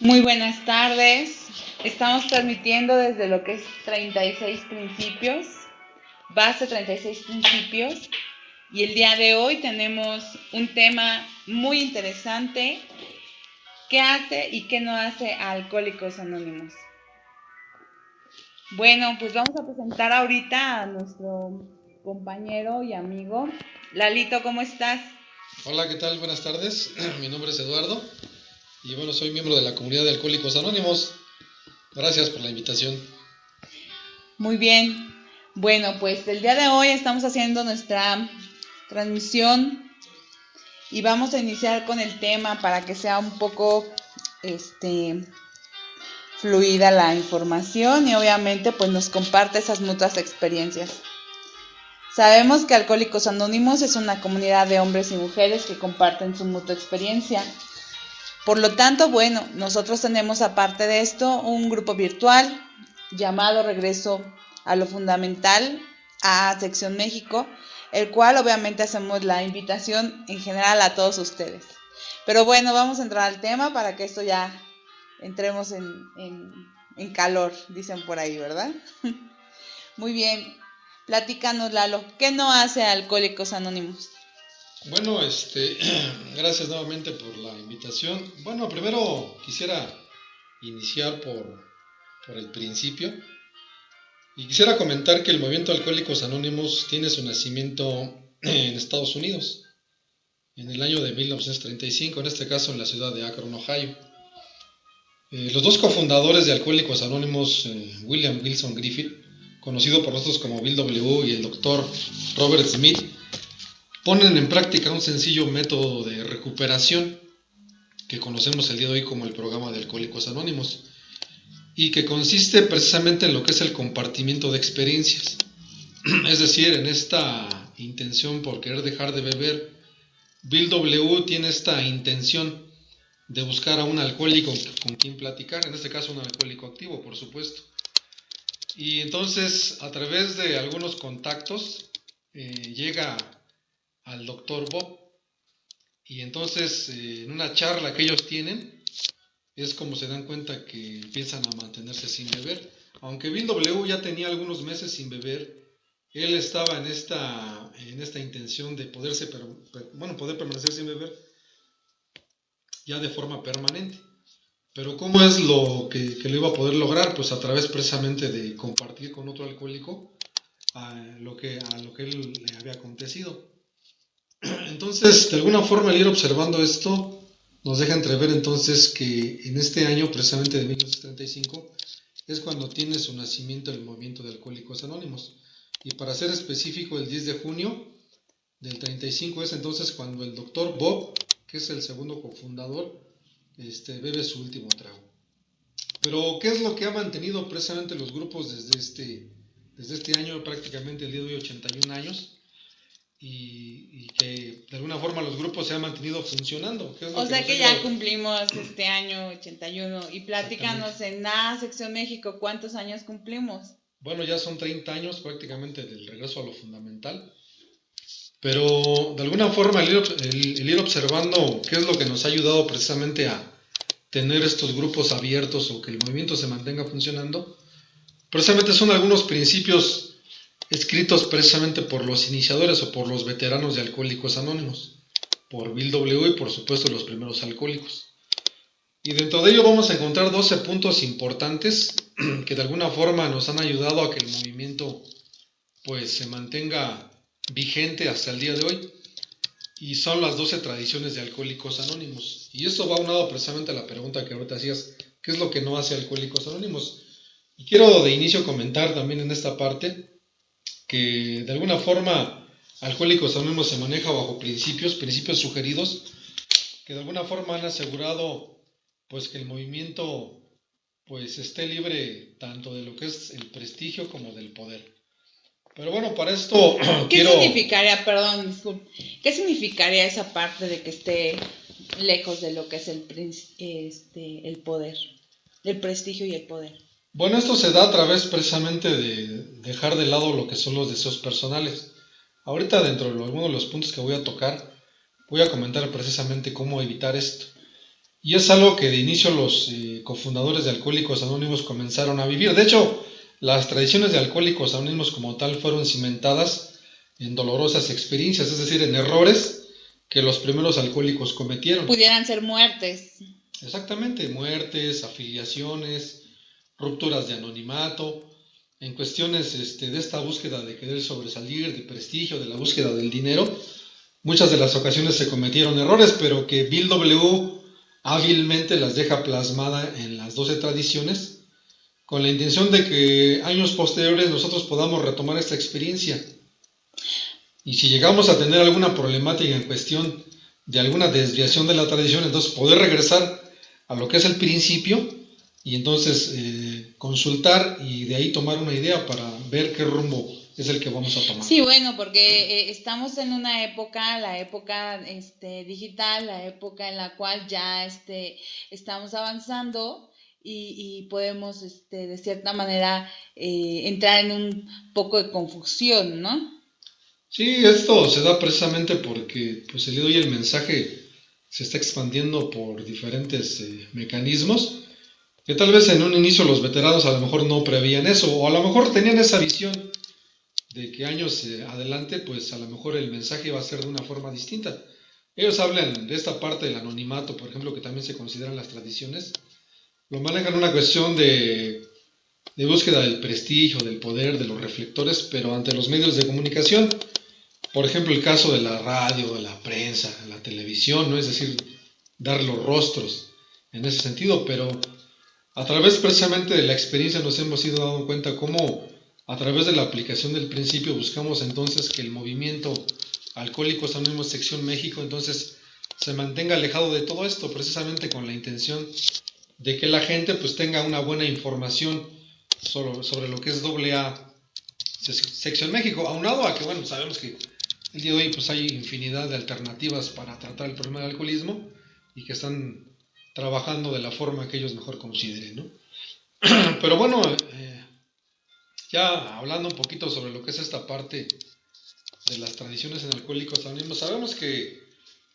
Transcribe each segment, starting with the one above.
Muy buenas tardes. Estamos transmitiendo desde lo que es 36 principios, base 36 principios. Y el día de hoy tenemos un tema muy interesante. ¿Qué hace y qué no hace a Alcohólicos Anónimos? Bueno, pues vamos a presentar ahorita a nuestro compañero y amigo. Lalito, ¿cómo estás? Hola, ¿qué tal? Buenas tardes. Mi nombre es Eduardo y bueno, soy miembro de la comunidad de Alcohólicos Anónimos. Gracias por la invitación. Muy bien. Bueno, pues el día de hoy estamos haciendo nuestra transmisión y vamos a iniciar con el tema para que sea un poco fluida la información y obviamente pues nos comparte esas mutuas experiencias. Sabemos que Alcohólicos Anónimos es una comunidad de hombres y mujeres que comparten su mutua experiencia. Por lo tanto, bueno, nosotros tenemos aparte de esto un grupo virtual llamado Regreso a lo Fundamental a Sección México, el cual obviamente hacemos la invitación en general a todos ustedes. Pero bueno, vamos a entrar al tema para que esto ya entremos en calor, dicen por ahí, ¿verdad? Muy bien, platícanos, Lalo, ¿qué no hace Alcohólicos Anónimos? Bueno, gracias nuevamente por la invitación. Bueno, primero quisiera iniciar por el principio y quisiera comentar que el movimiento Alcohólicos Anónimos tiene su nacimiento en Estados Unidos, en el año de 1935, en este caso en la ciudad de Akron, Ohio. Los dos cofundadores de Alcohólicos Anónimos, William Wilson Griffith, conocido por nosotros como Bill W., y el doctor Robert Smith, ponen en práctica un sencillo método de recuperación que conocemos el día de hoy como el programa de Alcohólicos Anónimos y que consiste precisamente en lo que es el compartimiento de experiencias. Es decir, en esta intención por querer dejar de beber, Bill W. tiene esta intención de buscar a un alcohólico con quien platicar, en este caso un alcohólico activo, por supuesto. Y entonces, a través de algunos contactos, llega al doctor Bob. Y entonces, en una charla que ellos tienen, es como se dan cuenta que empiezan a mantenerse sin beber. Aunque Bill W. ya tenía algunos meses sin beber, él estaba en esta intención de poder permanecer sin beber ya de forma permanente. Pero ¿cómo es lo que lo iba a poder lograr? Pues a través precisamente de compartir con otro alcohólico a lo que él le había acontecido. Entonces, de alguna forma, al ir observando esto, nos deja entrever entonces que en este año, precisamente de 1935, es cuando tiene su nacimiento el movimiento de Alcohólicos Anónimos. Y para ser específico, el 10 de junio del 35 es entonces cuando el doctor Bob, que es el segundo cofundador, bebe su último trago. Pero, ¿qué es lo que ha mantenido precisamente los grupos desde este año, prácticamente el día de hoy, 81 años? Y que de alguna forma los grupos se han mantenido funcionando. O sea que ya cumplimos este año 81 y platícanos en la Sección México, ¿cuántos años cumplimos? Bueno, ya son 30 años prácticamente del regreso a lo fundamental, pero de alguna forma el ir observando qué es lo que nos ha ayudado precisamente a tener estos grupos abiertos o que el movimiento se mantenga funcionando, precisamente son algunos principios escritos precisamente por los iniciadores o por los veteranos de Alcohólicos Anónimos, por Bill W. y por supuesto los primeros alcohólicos. Y dentro de ello vamos a encontrar 12 puntos importantes que de alguna forma nos han ayudado a que el movimiento pues se mantenga vigente hasta el día de hoy, y son las 12 tradiciones de Alcohólicos Anónimos. Y esto va aunado precisamente a la pregunta que ahorita hacías, ¿qué es lo que no hace Alcohólicos Anónimos? Y quiero de inicio comentar también en esta parte que de alguna forma Alcohólicos Anónimos se maneja bajo principios sugeridos que de alguna forma han asegurado pues que el movimiento pues esté libre tanto de lo que es el prestigio como del poder. Pero bueno, para esto ¿Qué significaría esa parte de que esté lejos de lo que es el poder, el prestigio y el poder? Bueno, esto se da a través precisamente de dejar de lado lo que son los deseos personales. Ahorita dentro de algunos de los puntos que voy a tocar, voy a comentar precisamente cómo evitar esto. Y es algo que de inicio los cofundadores de Alcohólicos Anónimos comenzaron a vivir. De hecho, las tradiciones de Alcohólicos Anónimos como tal fueron cimentadas en dolorosas experiencias, es decir, en errores que los primeros alcohólicos cometieron. Pudieran ser muertes. Exactamente, muertes, afiliaciones, rupturas de anonimato, en cuestiones de esta búsqueda de querer sobresalir, de prestigio, de la búsqueda del dinero. Muchas de las ocasiones se cometieron errores, pero que Bill W. hábilmente las deja plasmada en las 12 tradiciones, con la intención de que años posteriores nosotros podamos retomar esta experiencia. Y si llegamos a tener alguna problemática en cuestión de alguna desviación de la tradición, entonces poder regresar a lo que es el principio y entonces consultar y de ahí tomar una idea para ver qué rumbo es el que vamos a tomar. Sí, bueno, porque estamos en una época, la época digital, la época en la cual ya estamos avanzando y podemos de cierta manera entrar en un poco de confusión, ¿no? Sí, esto se da precisamente porque pues el día de hoy el mensaje se está expandiendo por diferentes mecanismos que tal vez en un inicio los veteranos a lo mejor no prevían eso, o a lo mejor tenían esa visión de que años adelante pues a lo mejor el mensaje va a ser de una forma distinta. Ellos hablan de esta parte del anonimato, por ejemplo, que también se consideran las tradiciones, lo manejan una cuestión de búsqueda del prestigio, del poder, de los reflectores, pero ante los medios de comunicación. Por ejemplo, el caso de la radio, de la prensa, de la televisión, ¿no? Es decir, dar los rostros en ese sentido, pero a través precisamente de la experiencia nos hemos ido dando cuenta cómo a través de la aplicación del principio buscamos entonces que el movimiento Alcohólicos Anónimos Sección México entonces se mantenga alejado de todo esto, precisamente con la intención de que la gente pues tenga una buena información sobre lo que es AA Sección México, aunado a que bueno, sabemos que el día de hoy pues hay infinidad de alternativas para tratar el problema del alcoholismo y que están trabajando de la forma que ellos mejor consideren, ¿no? Pero bueno, ya hablando un poquito sobre lo que es esta parte de las tradiciones en Alcohólicos Anónimos, sabemos que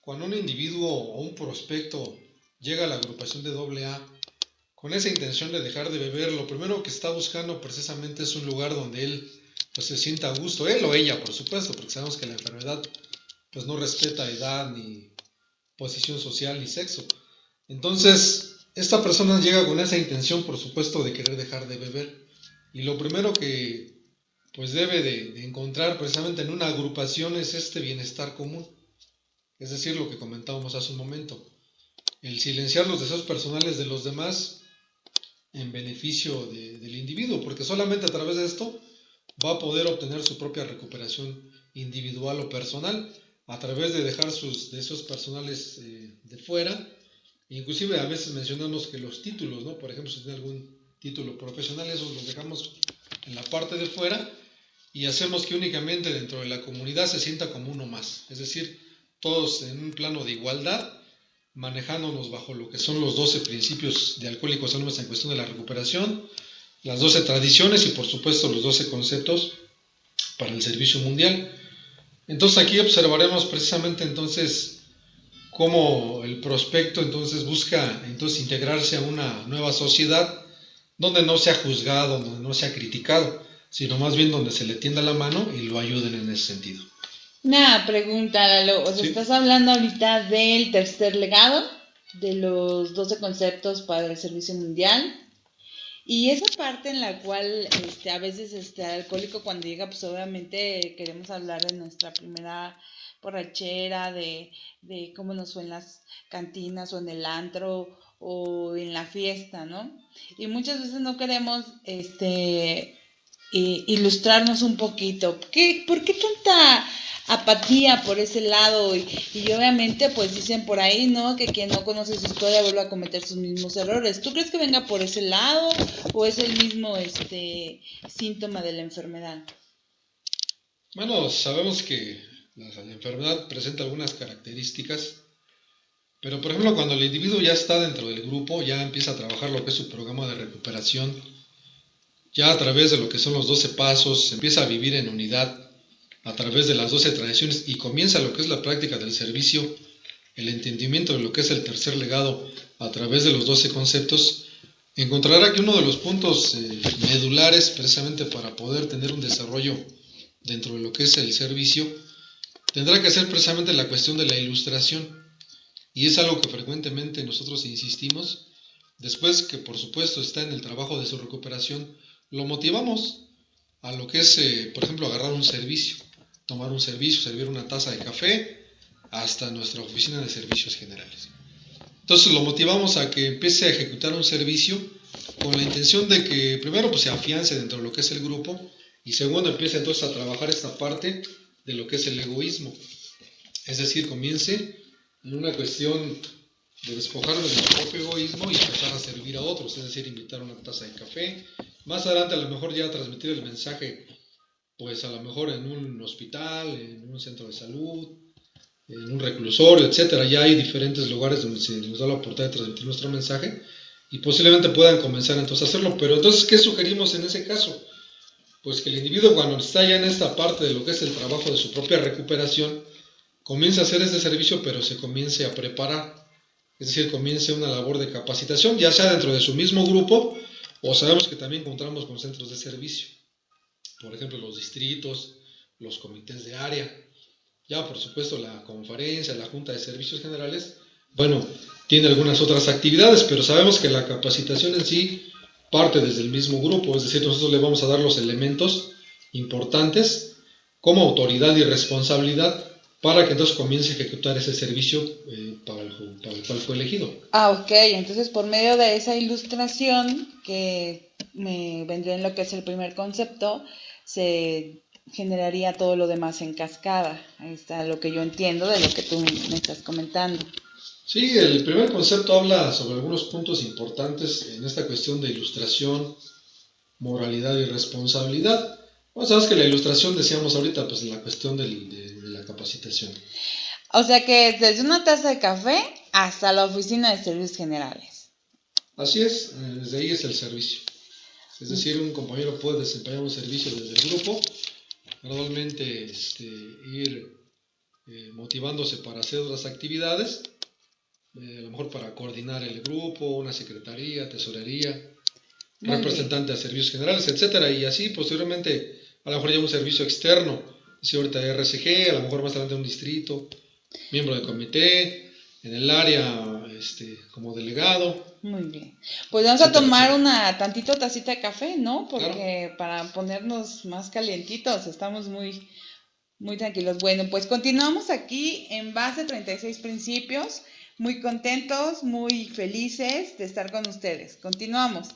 cuando un individuo o un prospecto llega a la agrupación de AA con esa intención de dejar de beber, lo primero que está buscando precisamente es un lugar donde él pues se sienta a gusto, él o ella por supuesto, porque sabemos que la enfermedad pues no respeta edad ni posición social ni sexo. Entonces esta persona llega con esa intención por supuesto de querer dejar de beber, y lo primero que pues debe de encontrar precisamente en una agrupación es este bienestar común, es decir, lo que comentábamos hace un momento, el silenciar los deseos personales de los demás en beneficio del individuo, porque solamente a través de esto va a poder obtener su propia recuperación individual o personal, a través de dejar sus deseos personales de fuera. Inclusive a veces mencionamos que los títulos, ¿no? Por ejemplo, si tiene algún título profesional, esos los dejamos en la parte de fuera y hacemos que únicamente dentro de la comunidad se sienta como uno más, es decir, todos en un plano de igualdad, manejándonos bajo lo que son los 12 principios de Alcohólicos Anónimos en cuestión de la recuperación, las 12 tradiciones y por supuesto los 12 conceptos para el servicio mundial. Entonces aquí observaremos precisamente entonces cómo el prospecto entonces busca entonces integrarse a una nueva sociedad donde no sea juzgado, donde no sea criticado, sino más bien donde se le tienda la mano y lo ayuden en ese sentido. Una pregunta, Lalo, o sea, Sí. estás hablando ahorita del tercer legado, de los 12 conceptos para el servicio mundial, y esa parte en la cual a veces el alcohólico cuando llega, pues obviamente queremos hablar de nuestra primera borrachera, de cómo nos fue en las cantinas o en el antro o en la fiesta, ¿no? Y muchas veces no queremos ilustrarnos un poquito. ¿Por qué tanta apatía por ese lado? Y obviamente pues dicen por ahí, ¿no? Que quien no conoce su historia vuelve a cometer sus mismos errores. ¿Tú crees que venga por ese lado o es el mismo síntoma de la enfermedad? Bueno, sabemos que la enfermedad presenta algunas características, pero por ejemplo cuando el individuo ya está dentro del grupo, ya empieza a trabajar lo que es su programa de recuperación, ya a través de lo que son los 12 pasos, empieza a vivir en unidad a través de las 12 tradiciones y comienza lo que es la práctica del servicio el entendimiento de lo que es el tercer legado a través de los 12 conceptos, encontrará que uno de los puntos medulares precisamente para poder tener un desarrollo dentro de lo que es el servicio, tendrá que ser precisamente la cuestión de la ilustración. Y es algo que frecuentemente nosotros insistimos. Después que por supuesto está en el trabajo de su recuperación, lo motivamos a lo que es, por ejemplo, agarrar un servicio, tomar un servicio, servir una taza de café, hasta nuestra oficina de servicios generales. Entonces lo motivamos a que empiece a ejecutar un servicio con la intención de que primero pues se afiance dentro de lo que es el grupo y segundo empiece entonces a trabajar esta parte de lo que es el egoísmo. Es decir, comience en una cuestión de despojarnos de nuestro propio egoísmo y empezar a servir a otros, es decir, invitar una taza de café. Más adelante a lo mejor ya transmitir el mensaje, pues a lo mejor en un hospital, en un centro de salud, en un reclusorio, etcétera. Ya hay diferentes lugares donde se nos da la oportunidad de transmitir nuestro mensaje y posiblemente puedan comenzar entonces a hacerlo. Pero entonces, ¿qué sugerimos en ese caso? Pues que el individuo cuando está ya en esta parte de lo que es el trabajo de su propia recuperación, comience a hacer este servicio, pero se comience a preparar. Es decir, comience una labor de capacitación, ya sea dentro de su mismo grupo, o sabemos que también encontramos con centros de servicio. Por ejemplo, los distritos, los comités de área. Ya, por supuesto, la conferencia, la Junta de Servicios Generales, bueno, tiene algunas otras actividades, pero sabemos que la capacitación en sí parte desde el mismo grupo. Es decir, nosotros le vamos a dar los elementos importantes como autoridad y responsabilidad para que entonces comience a ejecutar ese servicio para el cual fue elegido. Ok, entonces por medio de esa ilustración que me vendría en lo que es el primer concepto, se generaría todo lo demás en cascada. Ahí está lo que yo entiendo de lo que tú me estás comentando. Sí, el primer concepto habla sobre algunos puntos importantes en esta cuestión de ilustración, moralidad y responsabilidad. Bueno, sabes que la ilustración, decíamos ahorita, pues la cuestión de la capacitación. O sea que desde una taza de café hasta la oficina de servicios generales. Así es, desde ahí es el servicio. Es decir, un compañero puede desempeñar un servicio desde el grupo, gradualmente ir motivándose para hacer otras actividades, a lo mejor para coordinar el grupo, una secretaría, tesorería, representante de servicios generales, etcétera, y así posteriormente a lo mejor ya un servicio externo, si ahorita RSG, a lo mejor más adelante un distrito, miembro de comité, en el área como delegado. Muy bien. Pues vamos a tomar una tacita de café, ¿no? Porque claro, para ponernos más calientitos, estamos muy, muy tranquilos. Bueno, pues continuamos aquí en base 36 principios, muy contentos, muy felices de estar con ustedes. Continuamos.